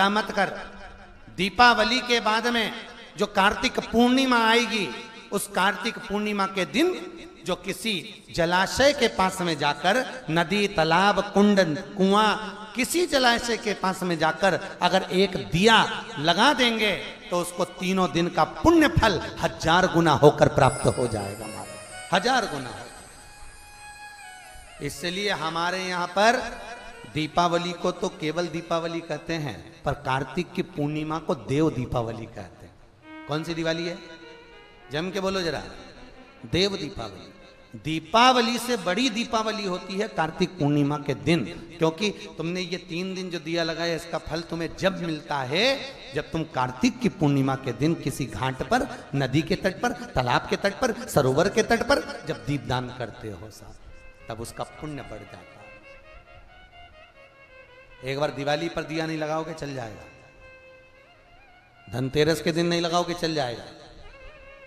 मत कर। दीपावली के बाद में जो कार्तिक पूर्णिमा आएगी, उस कार्तिक पूर्णिमा के दिन जो किसी जलाशय के पास में जाकर, नदी, तालाब, कुंड, कुआं, किसी जलाशय के पास में जाकर अगर एक दिया लगा देंगे तो उसको तीनों दिन का पुण्य फल 1000 गुना होकर प्राप्त हो जाएगा। 1000 गुना। इसलिए हमारे यहां पर दीपावली को तो केवल दीपावली कहते हैं, पर कार्तिक की पूर्णिमा को देव दीपावली कहते हैं। कौन सी दिवाली है? जम के बोलो जरा। देव दीपावली। दीपावली से बड़ी दीपावली होती है कार्तिक पूर्णिमा के दिन, क्योंकि तुमने ये 3 दिन जो दिया लगाया, इसका फल तुम्हें जब मिलता है जब तुम कार्तिक की पूर्णिमा के दिन किसी घाट पर, नदी के तट पर, तालाब के तट पर, सरोवर के तट पर जब दीपदान करते हो साहब, तब उसका पुण्य बढ़ जाता है। एक बार दिवाली पर दिया नहीं लगाओगे चल जाएगा, धनतेरस के दिन नहीं लगाओगे चल जाएगा,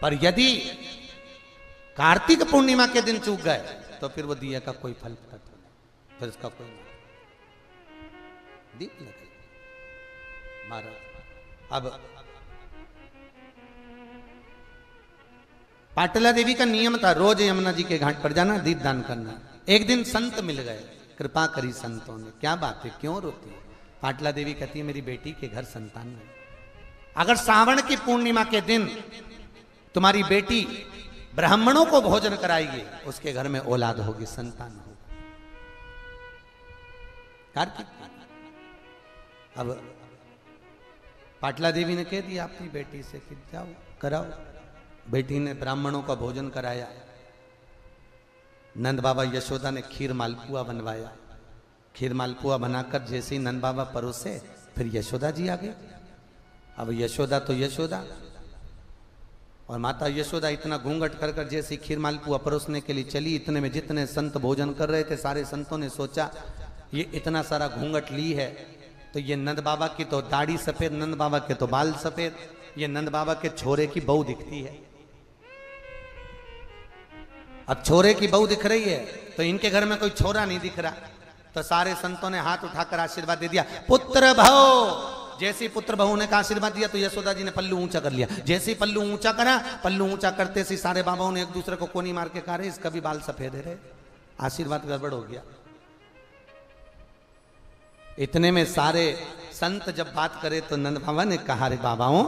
पर यदि कार्तिक पूर्णिमा के दिन चूक गए तो फिर वो दिया का कोई फल नहीं, फिर इसका कोई नहीं। दीप लगे महाराज। अब पाटला देवी का नियम था रोज यमुना जी के घाट पर जाना, दीप दान करना। एक दिन संत मिल गए, कृपा करी संतों ने। क्या बात है, क्यों रोती है? पाटला देवी कहती है मेरी बेटी के घर संतान नहीं। अगर सावन की पूर्णिमा के दिन तुम्हारी बेटी ब्राह्मणों को भोजन कराएगी, उसके घर में औलाद होगी, संतान होगी। कार्तिक। अब पाटला देवी ने कह दिया अपनी बेटी से कि जाओ कराओ। बेटी ने ब्राह्मणों का भोजन कराया। नंद बाबा यशोदा ने खीर मालपुआ बनवाया। खीर मालपुआ बनाकर जैसे ही नंद बाबा परोसे, फिर यशोदा जी आ गए। अब यशोदा तो यशोदा, और माता यशोदा इतना घूंघट कर कर जैसे खीर मालपुआ परोसने के लिए चली, इतने में जितने संत भोजन कर रहे थे, सारे संतों ने सोचा ये इतना सारा घूंघट ली है तो ये नंद बाबा की तो दाढ़ी सफेद, नंद बाबा के तो बाल सफेद, ये नंद बाबा के छोरे की बहू दिखती है। अब छोरे की बहू दिख रही है तो इनके घर में कोई छोरा नहीं दिख रहा, तो सारे संतों ने हाथ उठाकर आशीर्वाद दे दिया, पुत्र भव। जैसे पुत्र बहू ने का आशीर्वाद दिया तो यशोदा जी ने पल्लू ऊंचा कर लिया। जैसे ही पल्लू ऊंचा करा, पल्लू ऊंचा करते से सारे बाबाओं ने एक दूसरे को कोनी मार के कहा रहे इसका भी बाल सफेद है रे, आशीर्वाद गड़बड़ हो गया। इतने में सारे संत जब बात करे तो नंद बाबा ने कहा रे बाबाओं,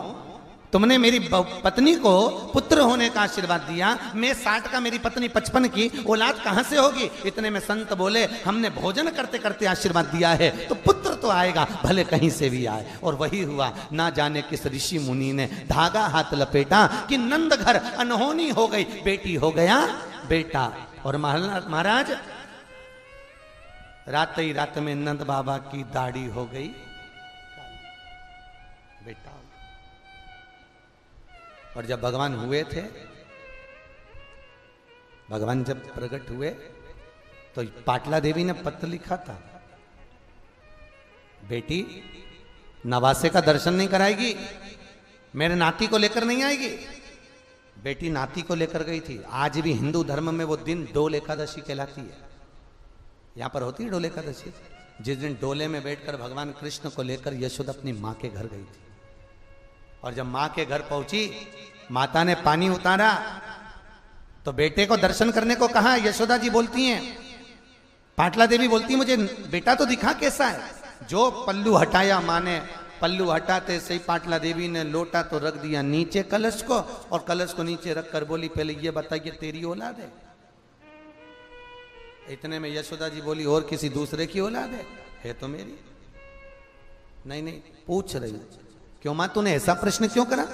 तुमने मेरी पत्नी को पुत्र होने का आशीर्वाद दिया, मैं 60 का, मेरी पत्नी 55 की, औलाद कहां से होगी? इतने में संत बोले हमने भोजन करते करते आशीर्वाद दिया है तो पुत्र तो आएगा, भले कहीं से भी आए। और वही हुआ। ना जाने किस ऋषि मुनि ने धागा हाथ लपेटा कि नंद घर अनहोनी हो गई, बेटी हो गया बेटा। और महाराज रात ही रात में नंद बाबा की दाढ़ी हो गई बेटा। और जब भगवान हुए थे, भगवान जब प्रकट हुए तो पाटला देवी ने पत्र लिखा था, बेटी नवासे का दर्शन नहीं कराएगी, मेरे नाती को लेकर नहीं आएगी। बेटी नाती को लेकर गई थी। आज भी हिंदू धर्म में वो दिन डोल एकादशी कहलाती है। यहां पर होती है डोल एकादशी, जिस दिन डोले में बैठकर भगवान कृष्ण को लेकर यशोदा अपनी मां के घर गई थी। और जब मां के घर पहुंची, माता ने पानी उतारा तो बेटे को दर्शन करने को कहा। यशोदा जी बोलती हैं, पाटला देवी बोलती है मुझे बेटा तो दिखा कैसा है। जो पल्लू हटाया मां ने, पल्लू हटाते से ही पाटला देवी ने लोटा तो रख दिया नीचे कलश को, और कलश को नीचे रखकर बोली पहले ये बताइए तेरी औलाद है? इतने में यशोदा जी बोली और किसी दूसरे की औलाद है तो मेरी। नहीं नहीं पूछ रही, क्यों मां तूने ऐसा प्रश्न क्यों करा?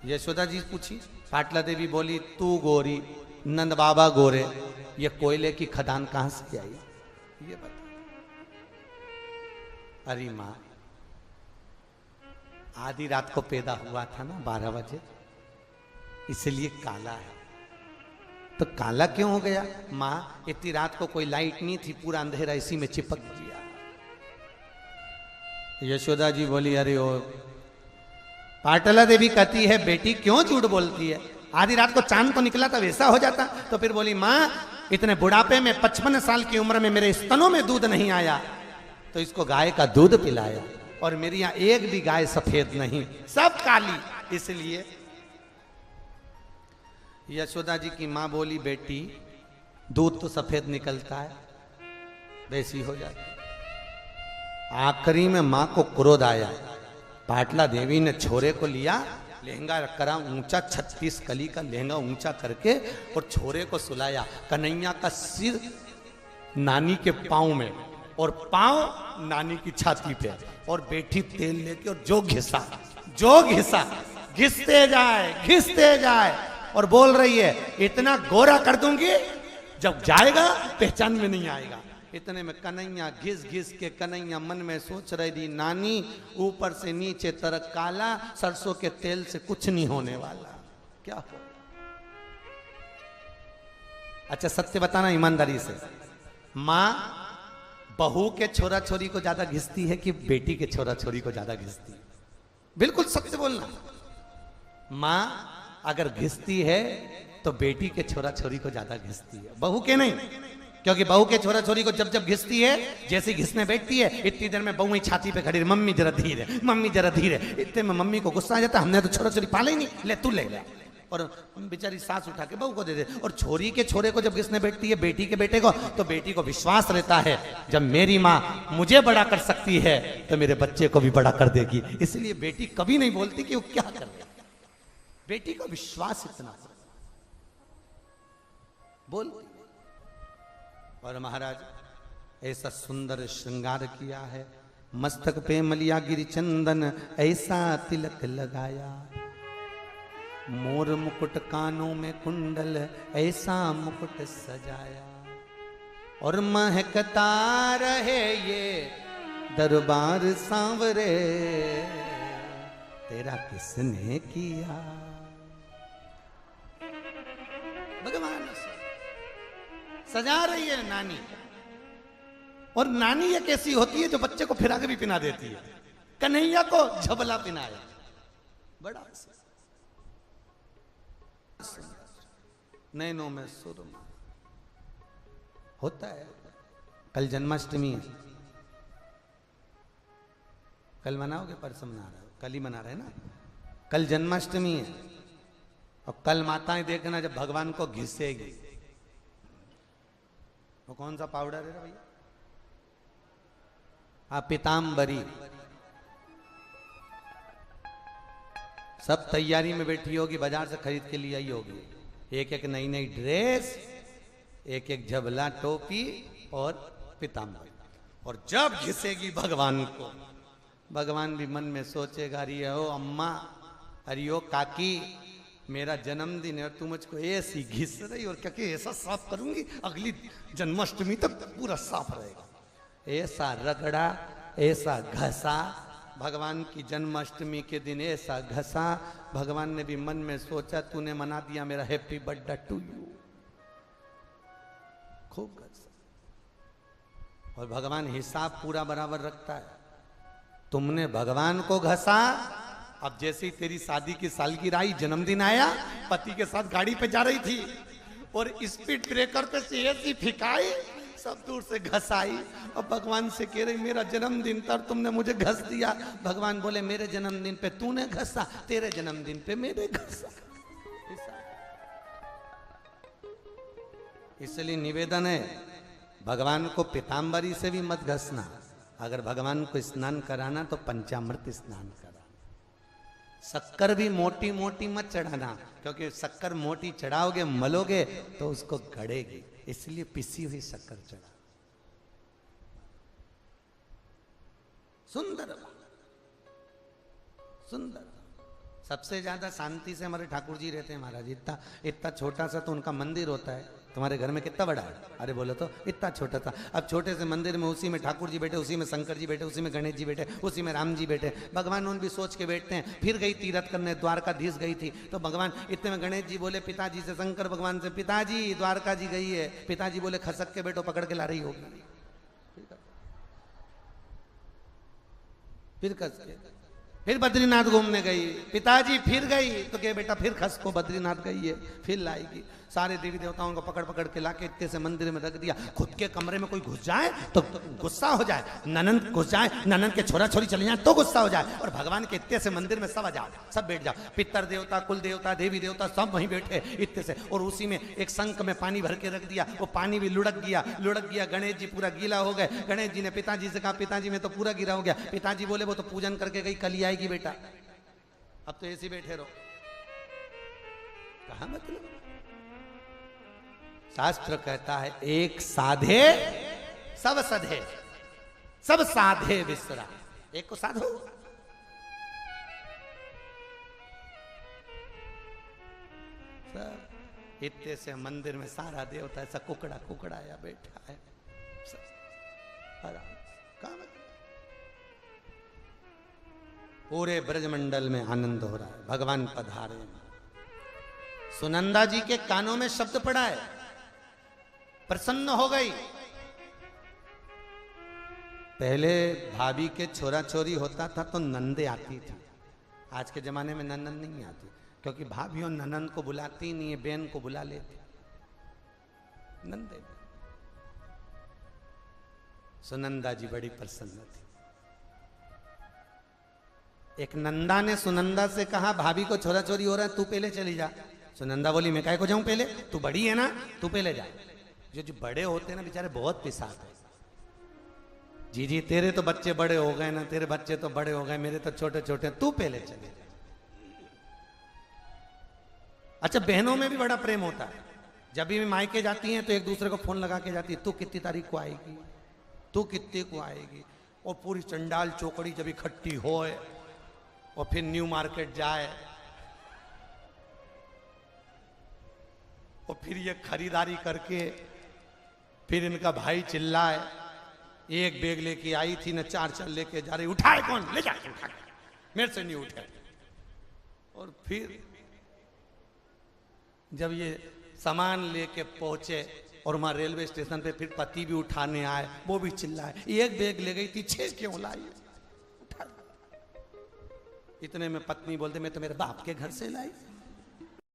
यशोदा जी पूछी। पाटला देवी बोली तू गोरी, नंद बाबा गोरे, ये कोयले की खदान कहां से आई ये बता। अरे मां आधी रात को पैदा हुआ था ना 12 बजे, इसलिए काला है। तो काला क्यों हो गया? मां इतनी रात को कोई लाइट नहीं थी, पूरा अंधेरा, इसी में चिपक गया। यशोदा जी बोली अरे ओ। पाटला देवी कहती है बेटी क्यों झूठ बोलती है? आधी रात को चांद तो निकला था वैसा हो जाता। तो फिर बोली मां इतने बुढ़ापे में 55 साल की उम्र में मेरे स्तनों में दूध नहीं आया तो इसको गाय का दूध पिलाया। और मेरी यहां एक भी गाय सफेद नहीं, सब काली। इसलिए यशोदा जी की मां बोली, बेटी दूध तो सफेद निकलता है, वैसी हो जाती। आखिरी में मां को क्रोध आया, पाटला देवी ने छोरे को लिया, लहंगा करा ऊंचा, 36 कली का लहंगा ऊंचा करके और छोरे को सुलाया। कन्हैया का सिर नानी के पांव में और पांव नानी की छाती पे, और बेटी तेल लेके और जो घिसा घिसते जाए और बोल रही है, इतना गोरा कर दूंगी जब जाएगा पहचान में नहीं आएगा। इतने में कन्हैया घिस घिस के, कन्हैया मन में सोच रही थी, नानी ऊपर से नीचे तरक काला, सरसों के तेल से कुछ नहीं होने वाला, क्या हो। अच्छा सत्य बताना ईमानदारी से, मां बहू के छोरा छोरी को ज्यादा घिसती है कि बेटी के छोरा छोरी को ज्यादा घिसती है? बिल्कुल सत्य बोलना। मां अगर घिसती है तो बेटी के छोरा छोरी को ज्यादा घिसती है, बहू के नहीं। क्योंकि बहू के छोरा छोरी को जब जब घिसती है, जैसे घिसने बैठती है, इतनी देर में बहू ही छाती पे खड़ी, मम्मी जरा धीरे, मम्मी जरा धीरे। इतने में मम्मी को गुस्सा आ जाता, हमने तो छोरा छोरी पाले ही नहीं, ले तू ले ले, और बेचारी सास उठा के बहू को दे दे। और छोरी के छोरे को जब घिसने बैठती है, बेटी के बेटे को, तो बेटी को विश्वास रहता है, जब मेरी माँ मुझे बड़ा कर सकती है तो मेरे बच्चे को भी बड़ा कर देगी। इसलिए बेटी कभी नहीं बोलती कि वो क्या कर रही, बेटी को विश्वास इतना बोलती। और महाराज ऐसा सुंदर श्रृंगार किया है, मस्तक पे मलिया गिरि चंदन ऐसा तिलक लगाया, मोर मुकुट कानों में कुंडल ऐसा मुकुट सजाया, और महकता रहे ये दरबार सांवरे, तेरा किसने किया। भगवान सजा रही है नानी। और नानी ये कैसी होती है जो बच्चे को फिरा के भी पिना देती है। कन्हैया को झबला पिनाया, बड़ा नैनों में सुरमा होता है। कल जन्माष्टमी है, कल मनाओगे? परसों मना रहे हो? कल ही मना रहे ना। कल जन्माष्टमी है और कल माताएं देखना जब भगवान को घिसेगी, वो कौन सा पाउडर है भैया? हाँ, पीताम्बरी। सब तैयारी में बैठी होगी, बाजार से खरीद के लिए आई होगी, एक एक नई नई ड्रेस, एक एक झबला टोपी और पीताम्बरी। और जब घिसेगी भगवान को, भगवान भी मन में सोचेगा, अरे ओ अम्मा, अरे ओ काकी, मेरा जन्मदिन है और तू मुझको ऐसी घिस रही, और क्या कि ऐसा साफ करूंगी अगली जन्माष्टमी तक पूरा साफ रहेगा। ऐसा रगड़ा, ऐसा घसा, भगवान की जन्माष्टमी के दिन ऐसा घसा, भगवान ने भी मन में सोचा, तूने मना दिया मेरा हैप्पी बर्थडे टू यू। खूब घसा। और भगवान हिसाब पूरा बराबर रखता है। तुमने भगवान को घसा, अब जैसे ही तेरी शादी की सालगिरह आई, जन्मदिन आया, पति के साथ गाड़ी पे जा रही थी और स्पीड ब्रेकर पे से ऐसी फिकाई, सब दूर से घसाई और भगवान से कह रही, मेरा जन्मदिन था तुमने मुझे घस दिया। भगवान बोले, मेरे जन्मदिन पे तूने घसा, तेरे जन्मदिन पे मैंने घसा। इसलिए निवेदन है, भगवान को पीताम्बरी से भी मत घसना। अगर भगवान को स्नान कराना तो पंचामृत स्नान करा। शक्कर भी मोटी मोटी मत चढ़ाना, क्योंकि शक्कर मोटी चढ़ाओगे, मलोगे तो उसको गड़ेगी, इसलिए पिसी हुई शक्कर चढ़ा। सुंदर सुंदर, सबसे ज्यादा शांति से हमारे ठाकुर जी रहते हैं महाराज। इतना इतना छोटा सा तो उनका मंदिर होता है। तुम्हारे घर में कितना बड़ा है? अरे बोलो तो, इतना छोटा था। अब छोटे से मंदिर में उसी में ठाकुर जी बैठे, उसी में शंकर जी बैठे, उसी में गणेश जी बैठे, उसी में राम जी बैठे। भगवान उन भी सोच के बैठते हैं। फिर गई तीरथ करने, द्वारकाधीश गई थी, तो भगवान इतने में गणेश जी बोले पिताजी से, शंकर भगवान से, पिताजी द्वारका जी गई है। पिताजी बोले खसक के बैठो, पकड़ के ला रही होगी। फिर कस के फिर बद्रीनाथ घूमने गई, पिताजी फिर गई तो क्या बेटा फिर खस को बद्रीनाथ गई है, फिर लाएगी। सारे देवी देवताओं को पकड़ पकड़ के लाके इतने से मंदिर में रख दिया। खुद के कमरे में कोई घुस जाए तो गुस्सा हो जाए, ननंद घुस जाए, ननंद के छोरा छोरी चले जाए तो गुस्सा हो जाए, और भगवान के इतने से मंदिर में सब आ जाओ, सब बैठ जाओ, पितर देवता, कुल देवता, देवी देवता सब वहीं बैठे इतने से। और उसी में एक शंख में पानी भर के रख दिया, वो पानी भी लुढ़क गया। गणेश जी पूरा गीला हो गए। गणेश जी ने पिताजी से कहा, पिताजी में तो पूरा गिरा हो गया। पिताजी बोले वो तो पूजन करके गई, कल ही आएगी बेटा, अब तो ऐसे बैठे रहो। कहा मतलब? शास्त्र कहता है एक साधे सब सधे, सब साधे विसरा। एक को साधो, सब इतने से मंदिर में सारा देवता ऐसा कुकड़ा कुकड़ा या बैठा है, पूरे ब्रजमंडल में आनंद हो रहा है, भगवान पधारे। सुनंदा जी के कानों में शब्द पड़ा है, प्रसन्न हो गई। पहले भाभी के छोरा छोरी होता था तो नंदे आती थी, आज के जमाने में ननंद नहीं आती, क्योंकि भाभियों ननंद को बुलाती नहीं है, बहन को बुला लेती। नंदे सुनंदा जी बड़ी प्रसन्न थी। एक नंदा ने सुनंदा से कहा, भाभी को छोरा छोरी हो रहा है, तू पहले चली जा। सुनंदा बोली, मैं काहे को जाऊं पहले, तू बड़ी है ना, तू पहले जा। जो बड़े होते हैं ना बेचारे बहुत पिसाते हैं। जी तेरे तो बच्चे बड़े हो गए ना, तेरे बच्चे तो बड़े हो गए, मेरे तो छोटे छोटे, तू पहले चले जा। अच्छा, बहनों में भी बड़ा प्रेम होता है। जब भी मायके जाती हैं तो एक दूसरे को फोन लगा के जाती है, तू कितनी तारीख को आएगी, तू कितने को आएगी। और पूरी चंडाल चौकड़ी जब इकट्ठी होए और फिर न्यू मार्केट जाए और फिर ये खरीदारी करके फिर इनका भाई चिल्लाए, एक बैग लेके आई थी ना, 4 चल लेके जा रही, उठाए कौन, ले जा, उठा, मेरे से नहीं उठे। और फिर जब ये सामान लेके पहुंचे और वहां रेलवे स्टेशन पे फिर पति भी उठाने आए, वो भी चिल्लाए, एक बैग ले गई थी, 6 क्यों लाई, उठा। इतने में पत्नी बोलते, मैं तो मेरे बाप के घर से लाई।